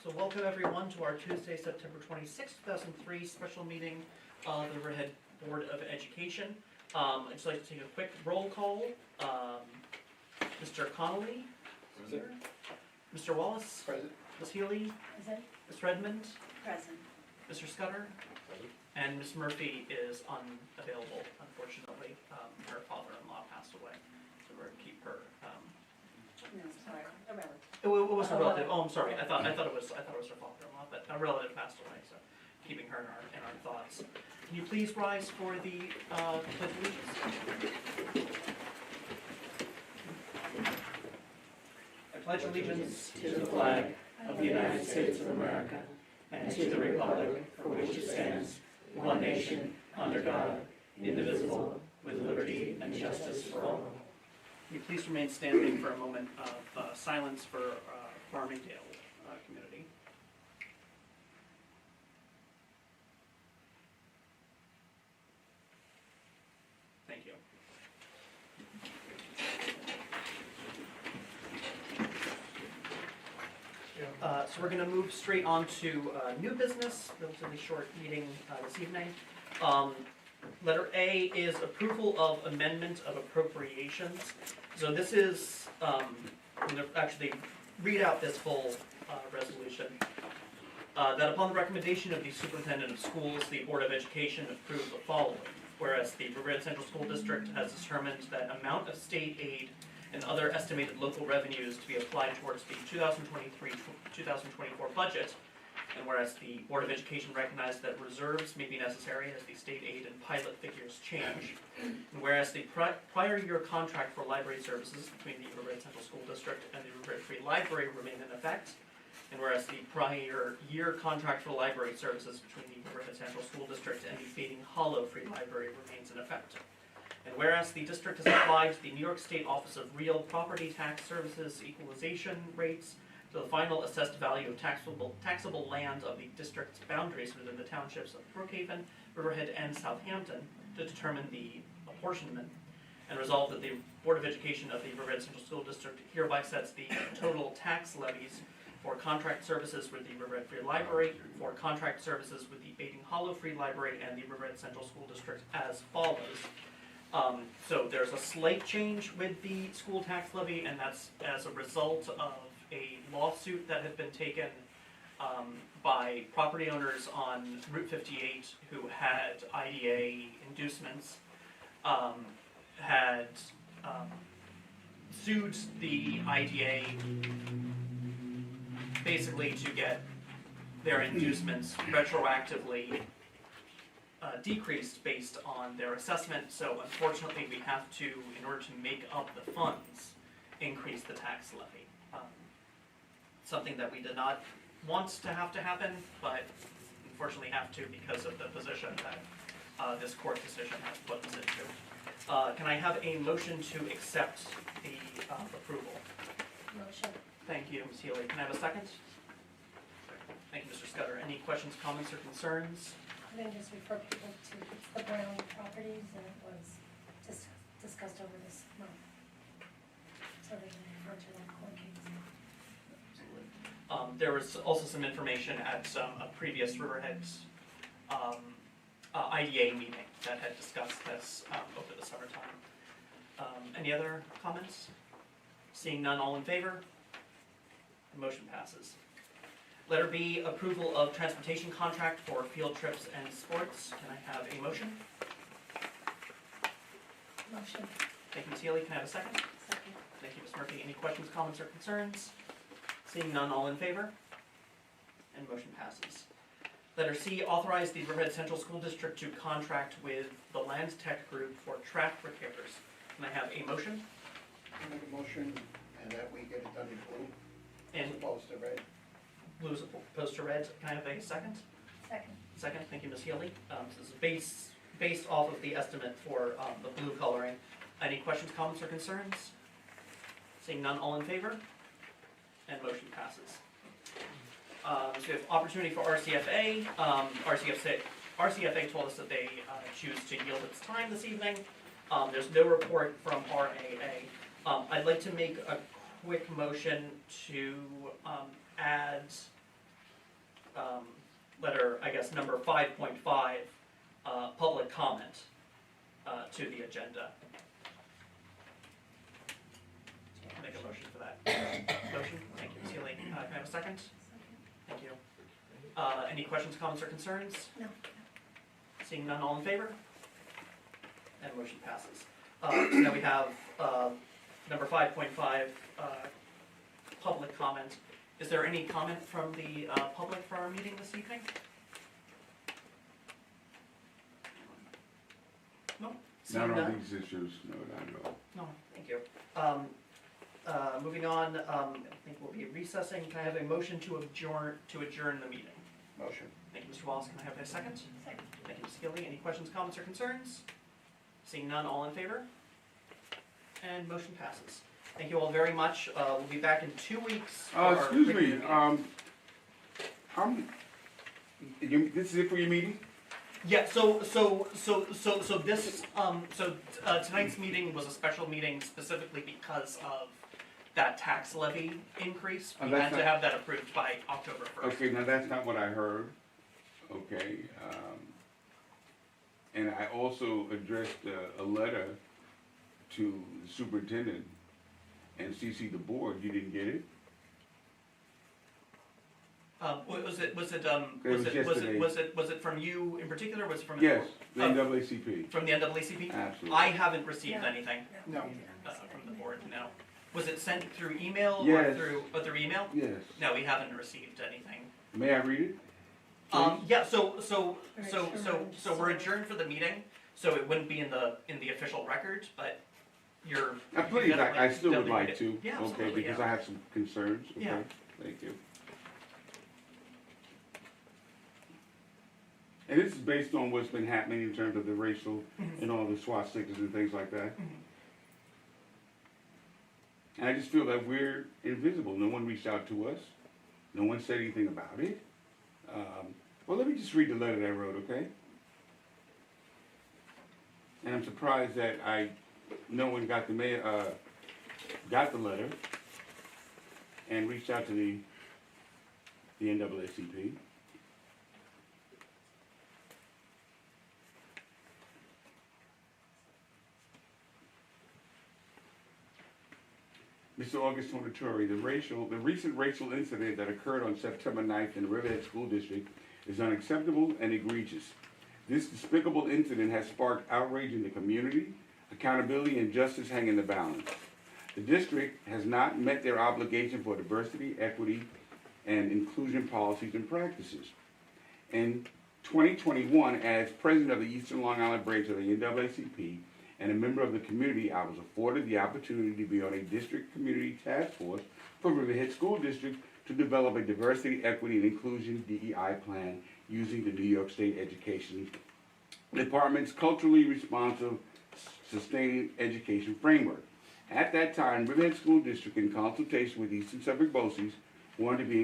So welcome everyone to our Tuesday, September 26, 2003 special meeting of the Riverhead Board of Education. I'd just like to take a quick roll call. Mr. Connolly, here. Mr. Wallace, Present. Ms. Healy, Present. Ms. Redmond, Present. Mr. Scudder, and Ms. Murphy is unavailable, unfortunately. Her father-in-law passed away, so we're going to keep her. No, sorry, a relative. It was a relative. Oh, I'm sorry. I thought it was her father-in-law, but a relative passed away, so keeping her in our thoughts. Can you please rise for the pledge of allegiance? I pledge allegiance to the flag of the United States of America and to the republic for which it stands, one nation, under God, indivisible, with liberty and justice for all. Can you please remain standing for a moment of silence for Farmingdale community? Thank you. So we're going to move straight on to new business, relatively short meeting this evening. Letter A is approval of amendment of appropriations. So this is, I'm going to actually read out this full resolution. That upon the recommendation of the Superintendent of Schools, the Board of Education approved the following. Whereas the Riverhead Central School District has determined that amount of state aid and other estimated local revenues to be applied towards the 2023-2024 budget, and whereas the Board of Education recognized that reserves may be necessary as the state aid and pilot figures change, and whereas the prior year contract for library services between the Riverhead Central School District and the Riverhead Free Library remain in effect, and whereas the prior year contract for library services between the Riverhead Central School District and the Fading Hollow Free Library remains in effect. And whereas the district has applied to the New York State Office of Real Property Tax Services equalization rates to the final assessed value of taxable land of the district's boundaries within the townships of Brookhaven, Riverhead, and Southampton to determine the apportionment, and resolve that the Board of Education of the Riverhead Central School District hereby sets the total tax levies for contract services with the Riverhead Free Library, for contract services with the Fading Hollow Free Library, and the Riverhead Central School District as follows. So there's a slight change with the school tax levy, and that's as a result of a lawsuit that had been taken by property owners on Route 58 who had IDA inducements, had sued the IDA basically to get their inducements retroactively decreased based on their assessment. So unfortunately we have to, in order to make up the funds, increase the tax levy. Something that we did not want to happen, but unfortunately have to because of the position that this court decision has put us into. Can I have a motion to accept the approval? Motion. Thank you, Ms. Healy. Can I have a second? Thank you, Mr. Scudder. Any questions, comments, or concerns? And then just refer people to the Brown properties, and it was discussed over this month. So they can refer to that court case. There was also some information at a previous Riverhead IDA meeting that had discussed this over the summertime. Any other comments? Seeing none, all in favor? The motion passes. Letter B, approval of transportation contract for field trips and sports. Can I have a motion? Motion. Thank you, Ms. Healy. Can I have a second? Second. Thank you, Ms. Murphy. Any questions, comments, or concerns? Seeing none, all in favor? And motion passes. Letter C, authorize the Riverhead Central School District to contract with the Land Tech Group for track repairs. Can I have a motion? I make a motion and that we get it done in blue as And opposed to red. blue as opposed to red. Can I have a second? Second. Second, thank you, Ms. Healy. This is based off of the estimate for the blue coloring. Any questions, comments, or concerns? Seeing none, all in favor? And motion passes. So we have opportunity for RCFA. RCFA told us that they choose to yield its time this evening. There's no report from RAA. I'd like to make a quick motion to add letter, I guess, number 5.5, public comment to the agenda. Make a motion for that. Motion, thank you, Ms. Healy. Can I have a second? Thank you. Any questions, comments, or concerns? No. Seeing none, all in favor? And motion passes. So now we have number 5.5, public comment. Is there any comment from the public for our meeting this evening? No? Seeing Not on none? these issues, no, not at all. No, thank you. Moving on, I think we'll be recessing. Can I have a motion to adjourn the meeting? Motion. Thank you, Mr. Wallace. Can I have a second? Second. Thank you, Ms. Gilly. Any questions, comments, or concerns? Seeing none, all in favor? And motion passes. Thank you all very much. We'll be back in 2 weeks. for our Excuse regular me, meeting. this is it for your meeting? Yeah, so this, tonight's meeting was a special meeting specifically because of that tax levy increase. Oh, We that's had to not- have that approved by October 1st. Okay, now that's not what I heard, okay, and I also addressed a letter to the superintendent and CC the board, you didn't get it? Was it from you in particular, or was it from? Yes, the Uh, NAACP, From the NAACP? absolutely. I haven't received No. anything No. from the board, no. Was it sent through email or Yes. through email? Yes, No, we haven't received anything. may I read it? Yeah, so We're we're adjourned, adjourned for the meeting, so it wouldn't be in the official record, but you're. Please, I still would definitely like read it. to, Yeah, okay, absolutely, because yeah. I have some concerns, Yeah. okay, thank you. And this is based on what's been happening in terms of the racial Mhm. and all the swastikas and things like that. Mhm. And I just feel that we're invisible. No one reached out to us. No one said anything about it. Well, let me just read the letter that I wrote, okay? And I'm surprised that no one got the letter and reached out to the NAACP. Mr. August Tornatori, the recent racial incident that occurred on September 9th in the Riverhead School District is unacceptable and egregious. This despicable incident has sparked outrage in the community. Accountability and justice hang in the balance. The district has not met their obligation for diversity, equity, and inclusion policies and practices. In 2021, as president of the Eastern Long Island branch of the NAACP, and a member of the community, I was afforded the opportunity to be on a district community task force for Riverhead School District to develop a diversity, equity, and inclusion DEI plan using the New York State Education Department's culturally responsive, sustaining education framework. At that time, Riverhead School District, in consultation with Eastern Suffolk BOCES, wanted to be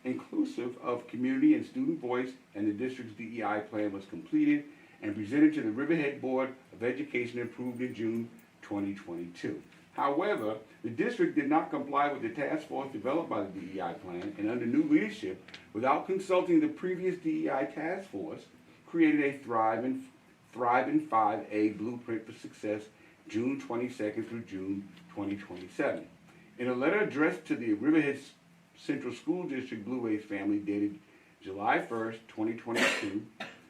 inclusive of community and student voice, and the district's DEI plan was completed and presented to the Riverhead Board of Education, approved in June 2022. However, the district did not comply with the task force developed by the DEI plan, and under new leadership, without consulting the previous DEI task force, created a Thrive in 5A Blueprint for Success, June 22nd through June 2027. In a letter addressed to the Riverhead Central School District Blue Waves family dated July 1st, 2022,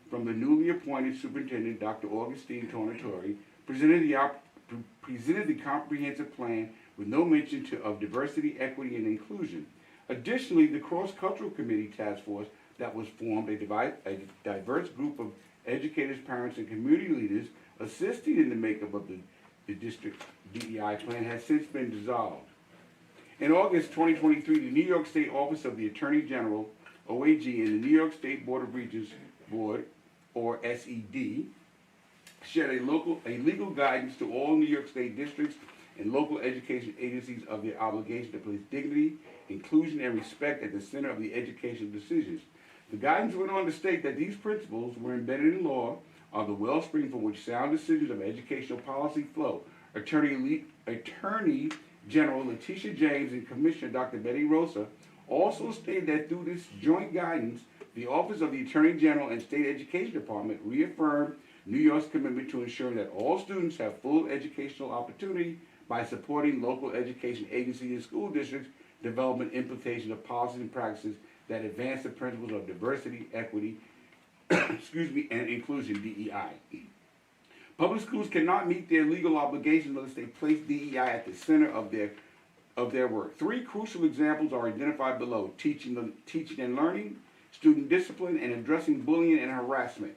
from the newly appointed superintendent, Dr. Augustine Tornatori, presented the comprehensive plan with no mention of diversity, equity, and inclusion. Additionally, the cross-cultural committee task force that was formed, a diverse group of educators, parents, and community leaders assisting in the makeup of the district DEI plan, has since been dissolved. In August 2023, the New York State Office of the Attorney General, OAG, and the New York State Board of Regents Board, or SED, shared a legal guidance to all New York State districts and local education agencies of their obligation to place dignity, inclusion, and respect at the center of the educational decisions. The guidance went on to state that these principles were embedded in law, are the wellspring from which sound decisions of educational policy flow. Attorney General Letitia James and Commissioner Dr. Betty Rosa also stated that through this joint guidance, the Office of the Attorney General and State Education Department reaffirmed New York's commitment to ensuring that all students have full educational opportunity by supporting local education agencies and school districts' development implementation of policies and practices that advance the principles of diversity, equity, and inclusion, DEI. Public schools cannot meet their legal obligations unless they place DEI at the center of their work. Three crucial examples are identified below: teaching and learning, student discipline, and addressing bullying and harassment.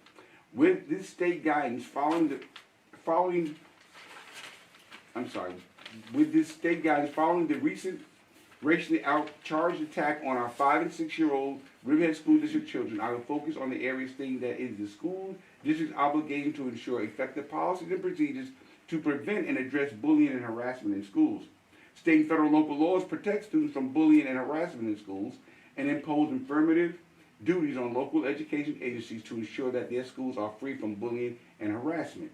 With this state guidance following the recent racially charged attack on our 5 and 6-year-old Riverhead School District children, I will focus on the areas stating that it is the school district's obligation to ensure effective policies and procedures to prevent and address bullying and harassment in schools. State and federal local laws protect students from bullying and harassment in schools and impose affirmative duties on local education agencies to ensure that their schools are free from bullying and harassment.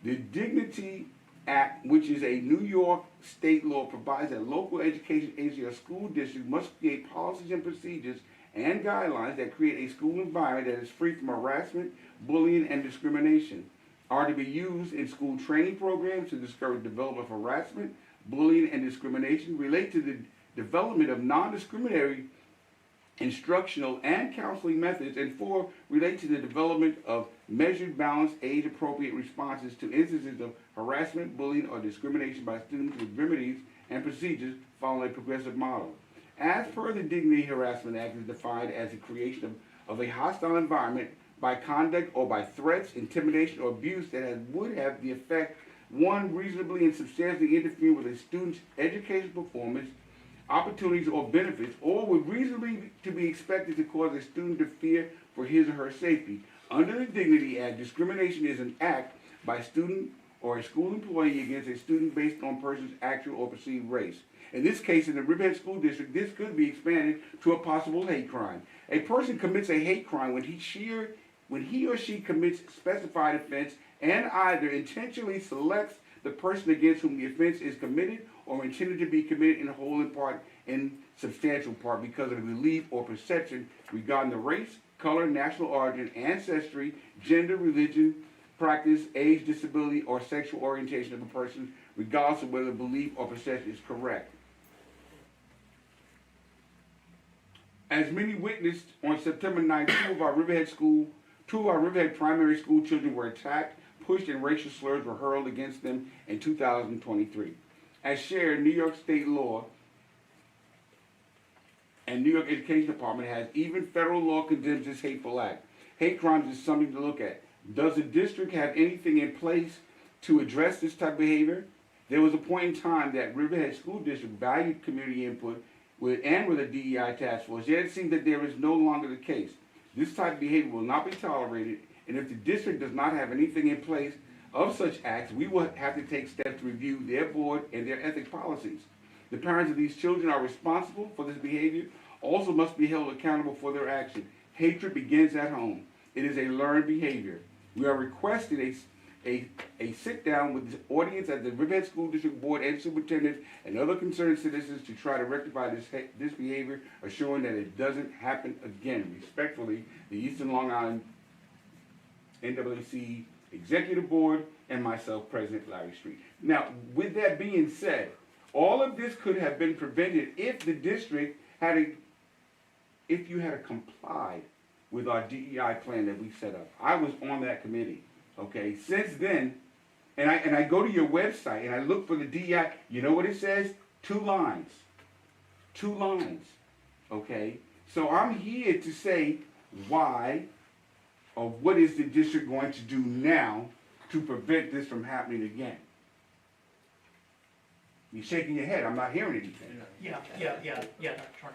The Dignity Act, which is a New York state law, provides that local education agency or school district must create policies and procedures and guidelines that create a school environment that is free from harassment, bullying, and discrimination, are to be used in school training programs to discourage development of harassment, bullying, and discrimination, relate to the development of non-discriminatory instructional and counseling methods, and 4, relate to the development of measured, balanced, age-appropriate responses to instances of harassment, bullying, or discrimination by students with remedies and procedures following a progressive model. As per the Dignity Harassment Act is defined as the creation of a hostile environment by conduct or by threats, intimidation, or abuse that would have the effect, 1, reasonably and substantially interfere with a student's educational performance, opportunities, or benefits, or would reasonably to be expected to cause a student to fear for his or her safety. Under the Dignity Act, discrimination is an act by a student or a school employee against a student based on person's actual or perceived race. In this case, in the Riverhead School District, this could be expanded to a possible hate crime. A person commits a hate crime when he or she commits specified offense and either intentionally selects the person against whom the offense is committed or intended to be committed in whole, in part, in substantial part, because of a belief or perception regarding the race, color, national origin, ancestry, gender, religion, practice, age, disability, or sexual orientation of a person, regardless of whether the belief or perception is correct. As many witnessed on September 9th, two of our Riverhead primary school children were attacked, pushed, and racial slurs were hurled against them in 2023. As shared, New York state law and New York Education Department has even federal law condemns this hateful act. Hate crimes is something to look at. Does the district have anything in place to address this type of behavior? There was a point in time that Riverhead School District valued community input with a DEI task force, yet it seems that there is no longer the case. This type of behavior will not be tolerated, and if the district does not have anything in place of such acts, we will have to take steps to review their board and their ethics policies. The parents of these children are responsible for this behavior, also must be held accountable for their action. Hatred begins at home. It is a learned behavior. We are requesting a sit-down with the audience at the Riverhead School District Board and Superintendent and other concerned citizens to try to rectify this behavior, assuring that it doesn't happen again. Respectfully, the Eastern Long Island NAACP Executive Board and myself, President Larry Street. Now, with that being said, all of this could have been prevented if the district if you had complied with our DEI plan that we set up. I was on that committee. Okay, since then, and I go to your website and I look for the DEI, you know what it says? 2 lines. 2 lines. Okay? So I'm here to say why or what is the district going to do now to prevent this from happening again? You're shaking your head. I'm not hearing anything. Yeah.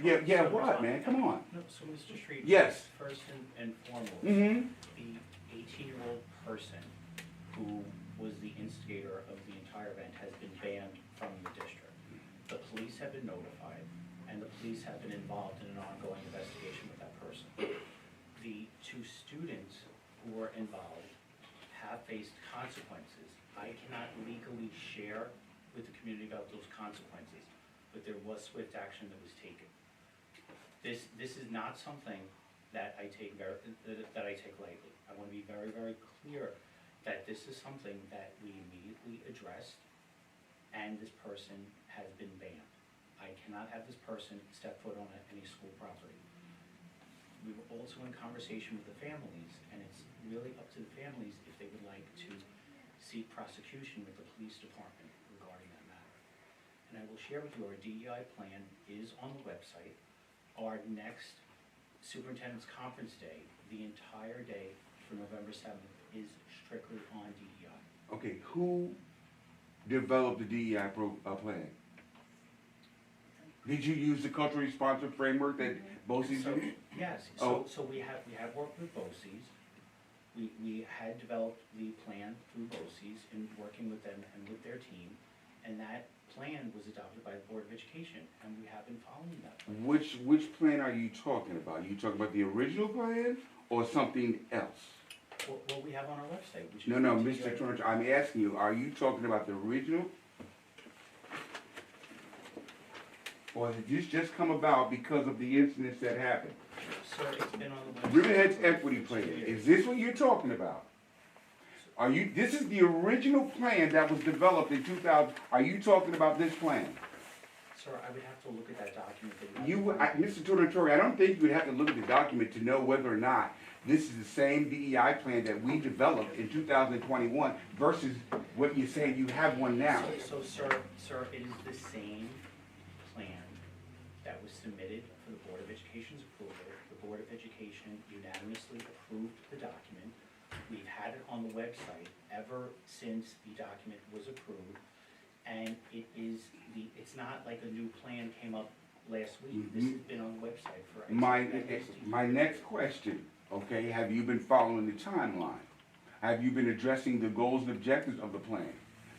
Yeah, what, man? Come on. No, so Mr. Street. Yes. First and foremost, Mm-hmm. the 18-year-old person who was the instigator of the entire event has been banned from the district. The police have been notified, and the police have been involved in an ongoing investigation with that person. The 2 students who were involved have faced consequences. I cannot legally share with the community about those consequences, but there was swift action that was taken. This is not something that I take that I take lightly. I wanna be very, very clear that this is something that we immediately addressed, and this person has been banned. I cannot have this person step foot on any school property. We were also in conversation with the families, and it's really up to the families if they would like to seek prosecution with the police department regarding that matter. And I will share with you, our DEI plan is on the website. Our next superintendent's conference day, the entire day for November 7th, is strictly on DEI. Okay, who developed the DEI plan? Did you use the culturally responsive framework that BOCES So, used? yes, Oh. so we have worked with BOCES. We had developed the plan through BOCES in working with them and with their team, and that plan was adopted by the Board of Education, and we have been following that plan. Which plan are you talking about? Are you talking about the original plan or something else? What we have on our website, which is. No, the Mr. DEI Turner, I'm asking you, are you talking about the original? Or did this just come about because of the incidents that happened? Sir, it's been on the website. Riverhead's for equity 2 plan, years. is this what you're talking about? This is the original plan that was developed in 2000, are you talking about this plan? Sir, I would have to look at that document that you. Mr. Tornatore, I don't think you would have to look at the document to know whether or not this is the same DEI plan that we developed in 2021 versus what you're saying you have one now. So, sir, it is the same plan that was submitted for the Board of Education's approval. The Board of Education unanimously approved the document. We've had it on the website ever since the document was approved. And it's not like a new plan came up last week. This has been on the website for. My next question, okay, have you been following the timeline? Have you been addressing the goals and objectives of the plan?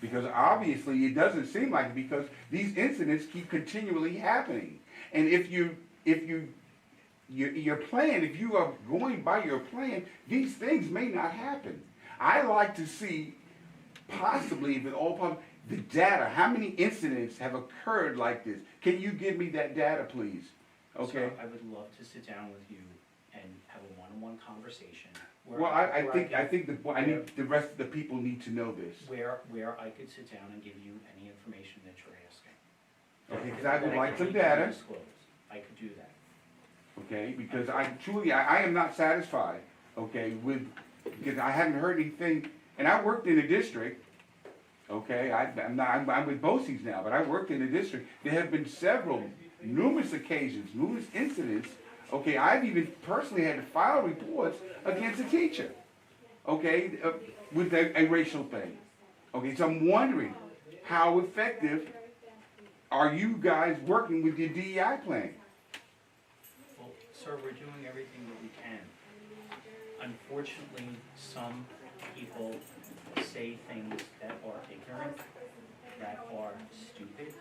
Because obviously it doesn't seem like it, because these incidents keep continually happening. And if your plan, if you are going by your plan, these things may not happen. I like to see, possibly, if at all possible, the data. How many incidents have occurred like this? Can you give me that data, please? Okay. Sir, I would love to sit down with you and have a one-on-one conversation. Well, I think the rest of the people need to know this. Where I could sit down and give you any information that you're asking. Okay, because I would That like could some be data. disclosed. I could do that. Okay, because I am not satisfied, okay, because I haven't heard anything, and I worked in the district, okay, I'm with BOCES now, but I worked in the district. There have been numerous occasions, numerous incidents, okay, I've even personally had to file reports against a teacher, okay, with a racial thing. Okay, so I'm wondering, how effective are you guys working with your DEI plan? Well, sir, we're doing everything that we can. Unfortunately, some people say things that are ignorant, that are stupid,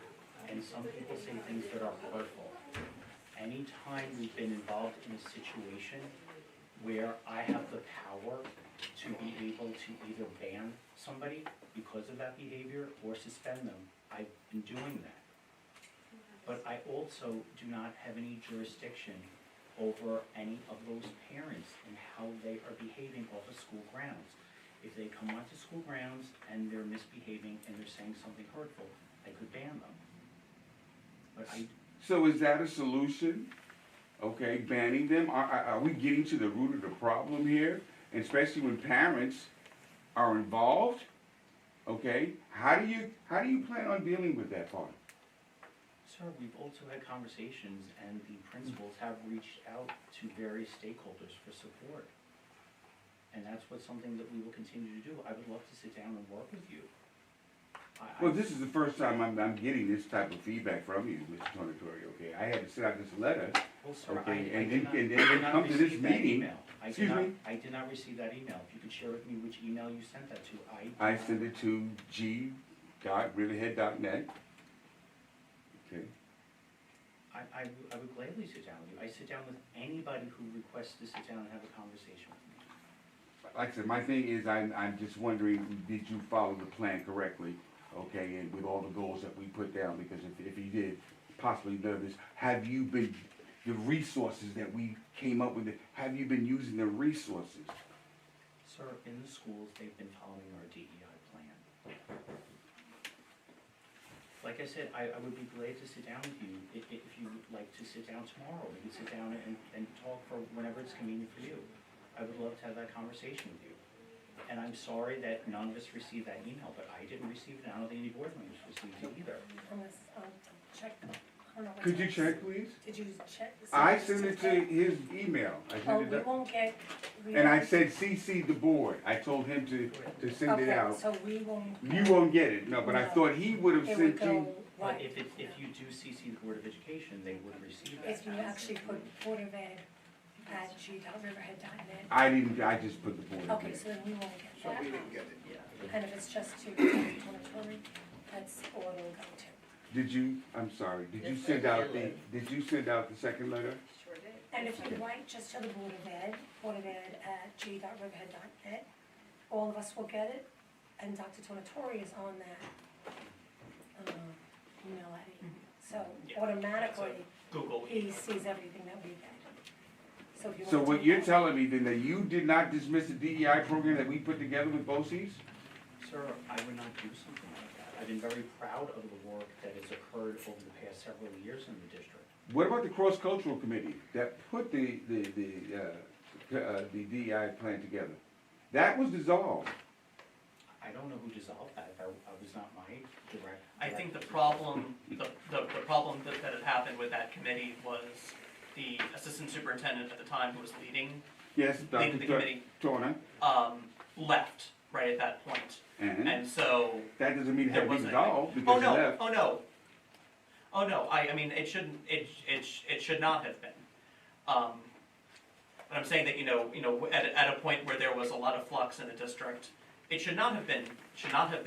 and some people say things that are hurtful. Anytime we've been involved in a situation where I have the power to be able to either ban somebody because of that behavior or suspend them, I've been doing that. But I also do not have any jurisdiction over any of those parents and how they are behaving off of school grounds. If they come onto school grounds and they're misbehaving and they're saying something hurtful, I could ban them. But So is that a solution? Okay, banning them? Are we getting to the root of the problem here? And especially when parents are involved? Okay, how do you plan on dealing with that part? Sir, we've also had conversations and the principals have reached out to various stakeholders for support. And that's something that we will continue to do. I would love to sit down and work with you. Well, this is the first time I'm getting this type of feedback from you, Mr. Tornatore, okay? I had to send out this letter, Well, sir, okay, I and did then not come to this receive that meeting. email. Excuse me? I did not receive that email. If you could share with me which email you sent that to, I sent it to g.riverhead.net. Okay. I would gladly sit down with you. I sit down with anybody who requests to sit down and have a conversation with me. Like I said, my thing is, I'm just wondering, did you follow the plan correctly? Okay, and with all the goals that we put down, because if you did, possibly none of this, have you been the resources that we came up with? Have you been using the resources? Sir, in the schools, they've been following our DEI plan. Like I said, I would be glad to sit down with you, if you would like to sit down tomorrow, we can sit down and talk for whenever it's convenient for you. I would love to have that conversation with you. And I'm sorry that none of us received that email, but I didn't receive it, I don't think any board members received it either. Unless, check, I don't know. what Could you it is. check, please? Did you check? I sent it to his email. I Oh, sent it we up. won't get. we And I won't- said CC the board. I told him to send it Okay, out. so we won't. You won't get it, no, but I No. thought he would have It would sent you. go, But right, if you do CC the Board of Education, they would receive that. if you actually put Board of Ed at g.riverhead.net. I didn't, I just put the board. Okay, so then we won't get So that. we didn't get it. Yeah. And if it's just to Tory, that's all it'll go to. Did you, I'm sorry, did you Yes, send I out the, did. did you send out the second letter? Sure did. And if you write just to the Board of Ed at g.riverhead.net, all of us will get it, and Dr. Tonatori is on that, email ID. So Yeah, automatically, Google. he sees everything that we get. So if you want to. So what do you're that- telling me then that you did not dismiss the DEI program that we put together with BOCES? Sir, I would not do something like that. I've been very proud of the work that has occurred over the past several years in the district. What about the cross-cultural committee that put the DEI plan together? That was dissolved. I don't know who dissolved that, that was not my direct. I think the problem, the problem that had happened with that committee was the assistant superintendent at the time who was leading Yes, the Dr. committee, Turner. left right at that point. And And so, that doesn't mean it had to be wasn't dissolved oh because he no, left. oh no. Oh no, I mean, it shouldn't, it should not have been. But I'm saying that, at a point where there was a lot of flux in the district, it should not have been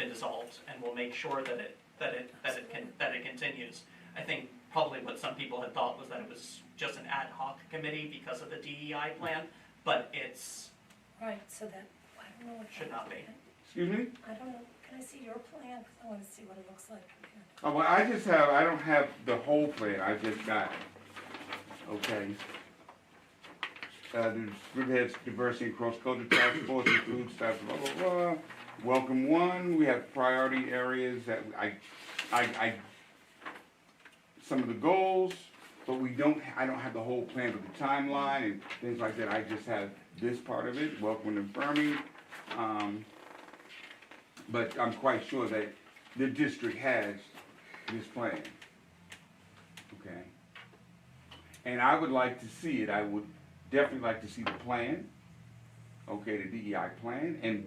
dissolved, and we'll make sure that it continues. I think probably what some people had thought was that it was just an ad hoc committee because of the DEI plan, but it's, Right, so that, I don't know what. Should that- not be. Excuse me? I don't know, can I see your plan, because I wanna see what it looks like compared to. Oh, well, I don't have the whole plan, I just got, okay. The Riverhead's diversity and cross-cultural task force includes staff, blah, blah, blah. Welcome one, we have priority areas that some of the goals, but I don't have the whole plan with the timeline and things like that. I just have this part of it, welcome and affirming. But I'm quite sure that the district has this plan. Okay? And I would like to see it, I would definitely like to see the plan, okay, the DEI plan, and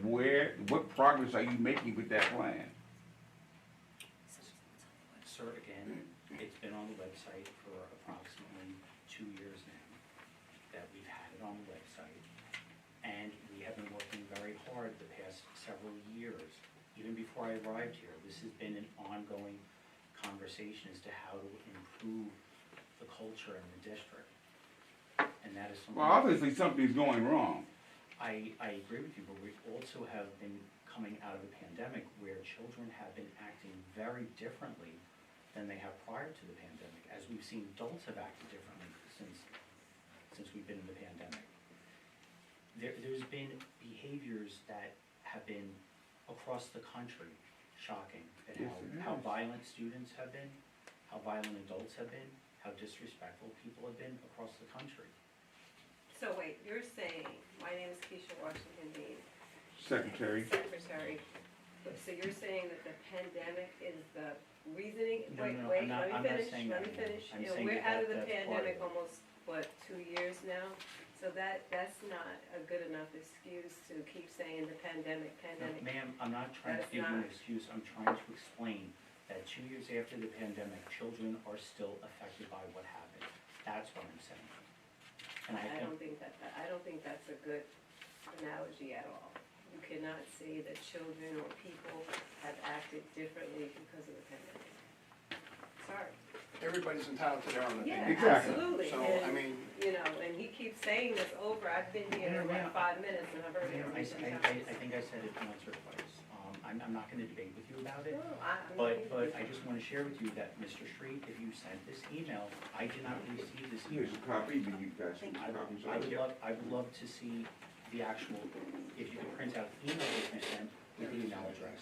what progress are you making with that plan? Sir, again, it's been on the website for approximately 2 years now, that we've had it on the website. And we have been working very hard the past several years. Even before I arrived here, this has been an ongoing conversation as to how to improve the culture in the district. And that is something. Well, obviously something's going wrong. I agree with you, but we also have been coming out of a pandemic where children have been acting very differently than they have prior to the pandemic, as we've seen adults have acted differently since we've been in the pandemic. There's been behaviors that have been across the country shocking, at Yes, it how is. violent students have been, how violent adults have been, how disrespectful people have been across the country. So wait, you're saying, my name is Keisha Washington Dean. Secretary. Secretary. So you're saying that the pandemic is the reasoning? No, Wait, no, wait, I'm not saying let me that. finish. I'm You know, saying we're that out of the that's part of pandemic it. almost, 2 years now? So that's not a good enough excuse to keep saying the pandemic. No, ma'am, I'm not trying to That is give you an not- excuse, I'm trying to explain that 2 years after the pandemic, children are still affected by what happened. That's what I'm saying. And I don't think that's a good analogy at all. You cannot say that children or people have acted differently because of the pandemic. Sorry. Everybody's entitled to their own Yeah, opinion. Exactly. absolutely. So, And, I mean, and he keeps saying this over, I've been here Yeah, like 5 minutes and I've heard You know, it I so many think times. I said it once or twice. I'm I'm not gonna debate with you about it. No, But I just wanna share with you that, Mr. Street, if you sent this email, I did not receive this email. Here's a copy, but you guys can I copies I of would it. love, I would love to see the actual, if you could print out the email that you sent with the email address.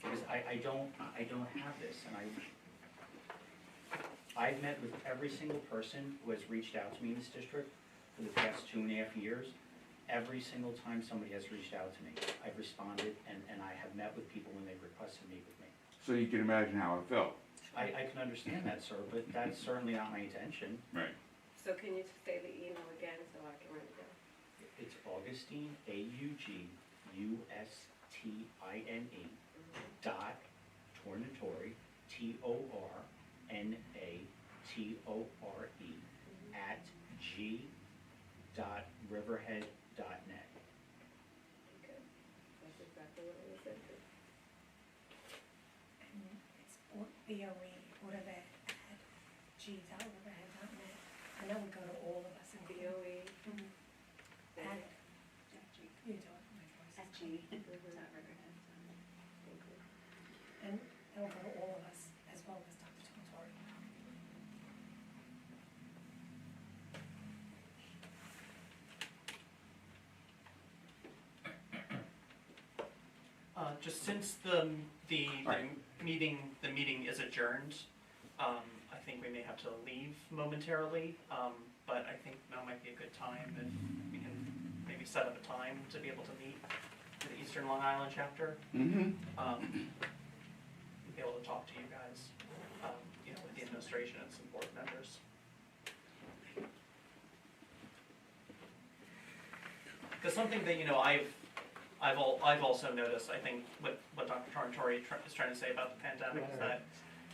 Because I don't have this, and I've met with every single person who has reached out to me in this district for the past 2.5 years. Every single time somebody has reached out to me, I've responded, and I have met with people when they've requested to meet with me. So you can imagine how I felt. I can understand that, sir, but that's certainly not my intention. Right. So can you say the email again so I can write it down? It's Augustine, AUGUSTINE, dot Tornatore, TORNATORE, at g.riverhead.net. Okay, that's exactly what I was thinking. And it's BOE, Board of Ed, at g.riverhead.net. I know we go to all of us in BOE. Mhm. At, you do it, my voice. At G. Mhm. And that will go to all of us, as well as Dr. Tortori. Just since the Right. meeting is adjourned, I think we may have to leave momentarily, but I think now might be a good time if we can maybe set up a time to be able to meet for the Eastern Long Island chapter. Mm-hmm. Be able to talk to you guys, with the administration and some board members. Because something that, I've also noticed, I think, what Dr. Tornatore is trying to say about the pandemic is that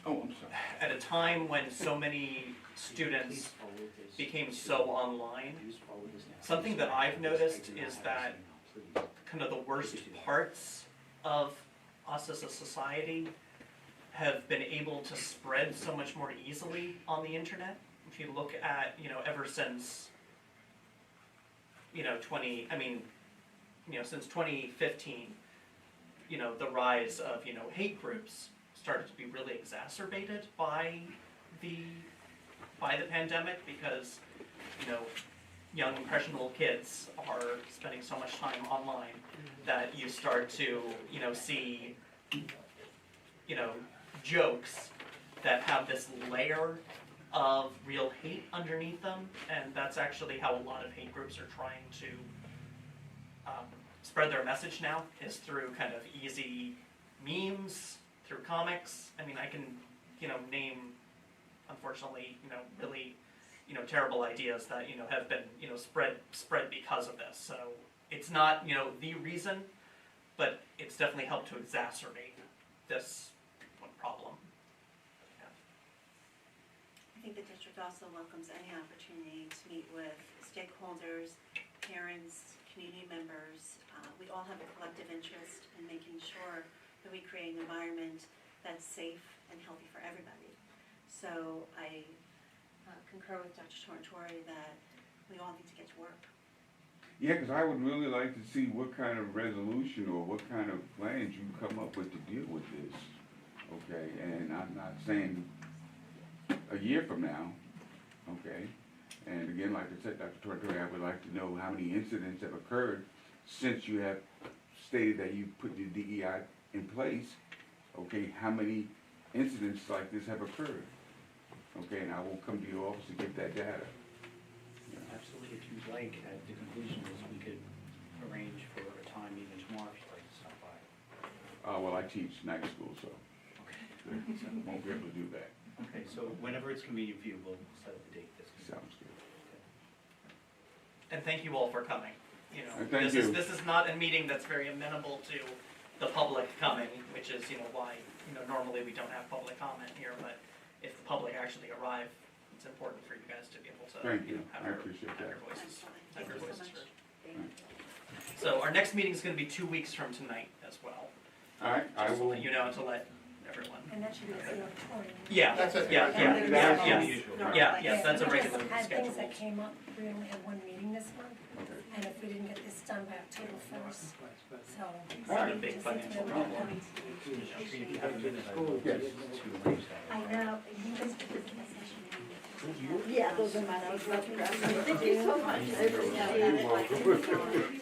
Oh, I'm sorry. at a time when so many students became so online, something that I've noticed is that kind of the worst parts of us as a society have been able to spread so much more easily on the internet. If you look at, ever since, since 2015, the rise of, hate groups started to be really exacerbated by the pandemic because, young impressionable kids are spending so much time online that you start to, see, jokes that have this layer of real hate underneath them, and that's actually how a lot of hate groups are trying to spread their message now, is through kind of easy memes, through comics. I mean, I can, name, unfortunately, really, terrible ideas that, have been, spread because of this. So it's not, the reason, but it's definitely helped to exacerbate this one problem. Yeah. I think the district also welcomes any opportunity to meet with stakeholders, parents, community members. We all have a collective interest in making sure that we create an environment that's safe and healthy for everybody. So I concur with Dr. Tornatore that we all need to get to work. Yeah, because I would really like to see what kind of resolution or what kind of plans you come up with to deal with this. Okay, and I'm not saying a year from now, okay? And again, like I said, Dr. Tornatore, I would like to know how many incidents have occurred since you have stated that you put the DEI in place. Okay, how many incidents like this have occurred? Okay, and I will come to your office to get that data. Absolutely, if you'd like, at the conclusion is we could arrange for a time even tomorrow if you'd like to stop by. Well, I teach night school, so Okay. so won't be able to do that. Okay, so whenever it's convenient for you, we'll set up the date this week. Sounds good. And thank you all for coming. Thank you. This is not a meeting that's very amenable to the public coming, which is, why, normally we don't have public comment here, but if the public actually arrive, it's important for you guys to be able to, Thank you. have I your, appreciate have that. your voices, have Thank your you so voices much. heard. Thank you. So our next meeting is gonna be 2 weeks from tonight as well. All right, I Just to will, let you know, to let everyone. And that should be the auditorium. Yeah, That's it. yeah, yeah, That's yeah, yeah. usual. Yeah, that's a We regular just had things that schedule. came up, we only had one meeting this month, and if we didn't get this done by October first, so. Not a big financial problem. If you haven't been, I would Yes. to raise that. I know, you guys did this in a session. Yeah, those are mine, I was about to grab them. Thank you so much. I appreciate it.